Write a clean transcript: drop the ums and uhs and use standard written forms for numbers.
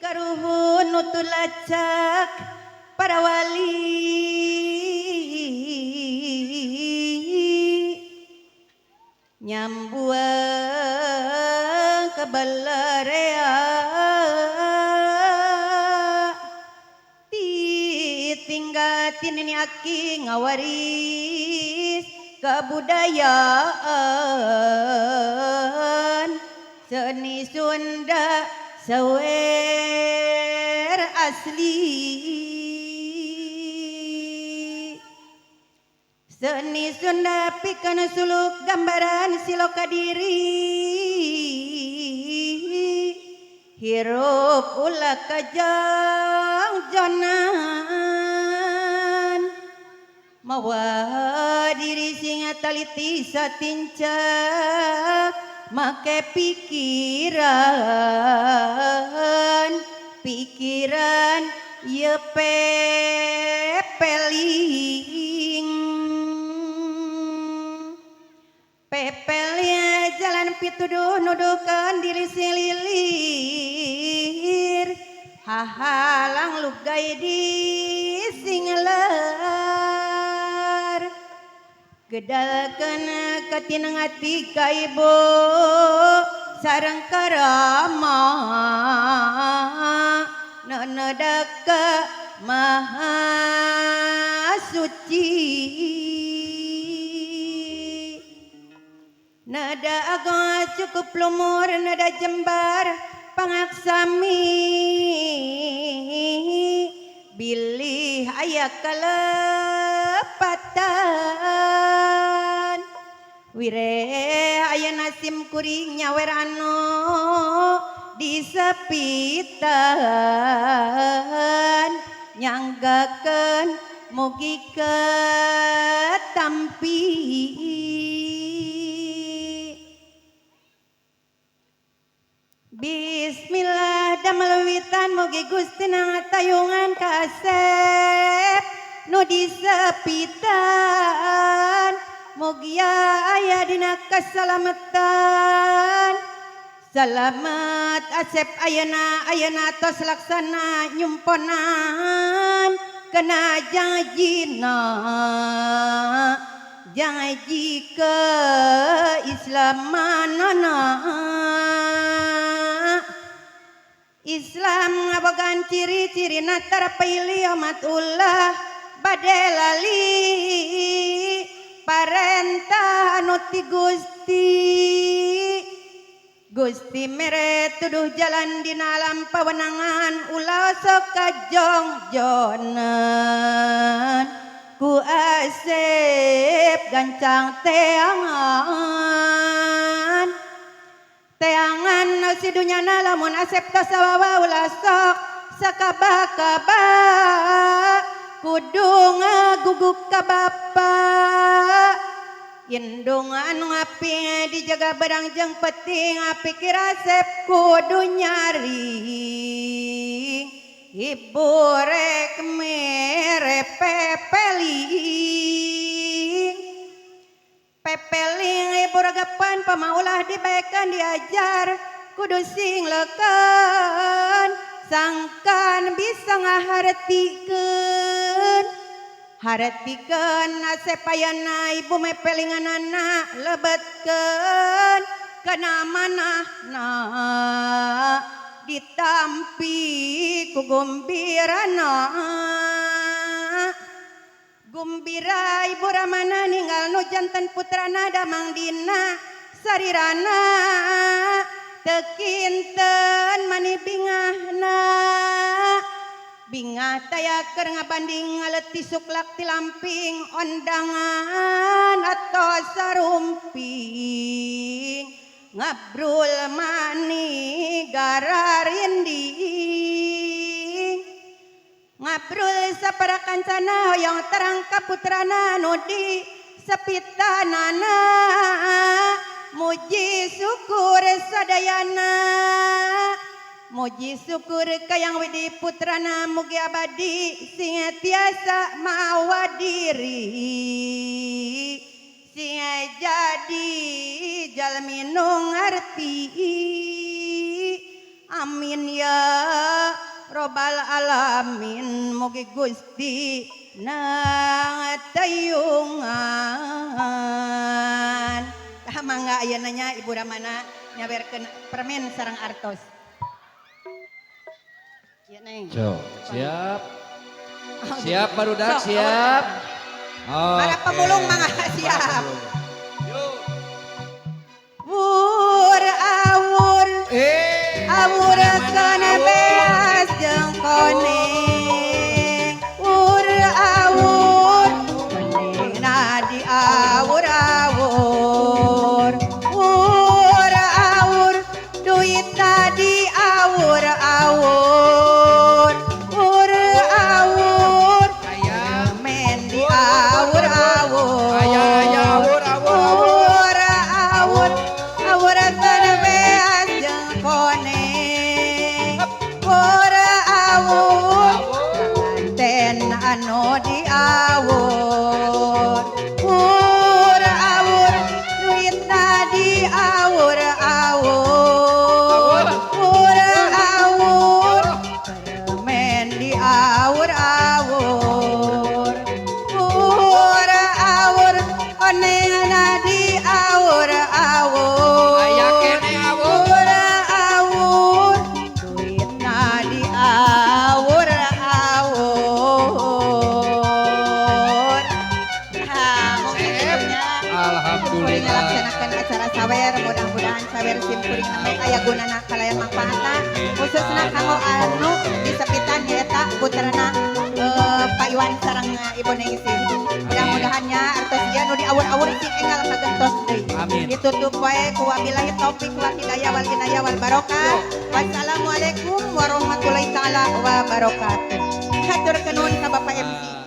Karuhun nutulacak para wali nyambuang kabalarea titinggatin ini aki ngawaris kebudayaan seni Sunda sawer asli seni Sunda pikeun suluk gambaran siloka diri hirup ulah kajang jonan mawa diri singa taliti satincak make pikiran ye pepelnya jalan pituduh nuduhkan diri sililir hahalang lugai di singlar gedalkeun katinang ati ka ibu sareng karama nanadaka maha suci nada agama cukup lumur nada jembar pangaksami bilih aya kalepatan wire aya nasim kuring nyawer anu disepitan nyanggakeun mugi ketampi Bismillah damel wiwitan mugi Gusti nangatayungan kasep nu disepitan mugi aya dina kasalamatan salamet asep ayeuna tos laksana nyumponan kena janjina janji ke islamanana Islam ngabogaan ciri-ciri natar pilih amatullah bade lali parentah anu ti Gusti mere tuduh jalan dina alam pawenangan ulah sok kajongjonan ku asep gancang teangan si dunyana lamun asep tasawawa ulah sok sakaba-kaba kudu ngaguguk ka bapa indung anu ngapi dijaga barang jeung penting pikir asep kudu nyari ibu rek mere pepeling ibu ragapan pamaulah dibaekan diajar kudu sing leukeun sangkan bisa ngahartikeun asep ayana ibu mepelinganana lebetkeun kana manahna ditampi ku gumbira ibu ramana ninggal nu janten putrana damang dina sarirana tekinten mani bingah taya keur ngabanding ngaleti suklak ti lamping ondangan atau sarumping ngabrul mani gararinding ngabrul sapara kancana hoyong terangka putrana nudi sepitanana muji syukur sadayana muji syukur kayang widi putrana mugi abadi sing tiasa mawa diri sing jadi jalmi nu ngarti amin ya Robbal alamin mugi Gusti natayungan. Tah mangga aya nanya Ibu Ramana nyawerkeun permen sareng artos. Ieu Neng. Cok, siap. Oh, Siap gitu. barudak, Sok, siap. Para Oke. pemulung mangga siap. Yuk. Wur awur awur kana beas jeung koneng. Wur awur konengna di awur-awur. Wur awur duitna di awur-awur. Wur awur men di awur-awur. Awur awur awur kana beas jeung koneng. Wur awur nganten anu di awur. Wur awur duitna di awur-awur. Wur awur permen di awur-awur. Wur awur konengna di awur-awur. Aya kene awur. Wur awur duitna di awur-awur. Mungkin Alhamdulillah. melaksanakan acara sawer, mudah-mudahan sawer simkuring namanya aya gunana kalayan manfaatna khususna kanggo anu disepitan nyaeta puterana Pak Iwan sareng Ibu Ningsih. Mudah-mudahan nya artos ieu nu di awur-awur sing enggal kagentos deui. Amin. Ditutup wae ku wabillahi taufik wal hidayah wal inayah wal barokah. Wassalamualaikum warahmatullahi taala wabarakatuh. Hatur kenuhun ka Bapak MC.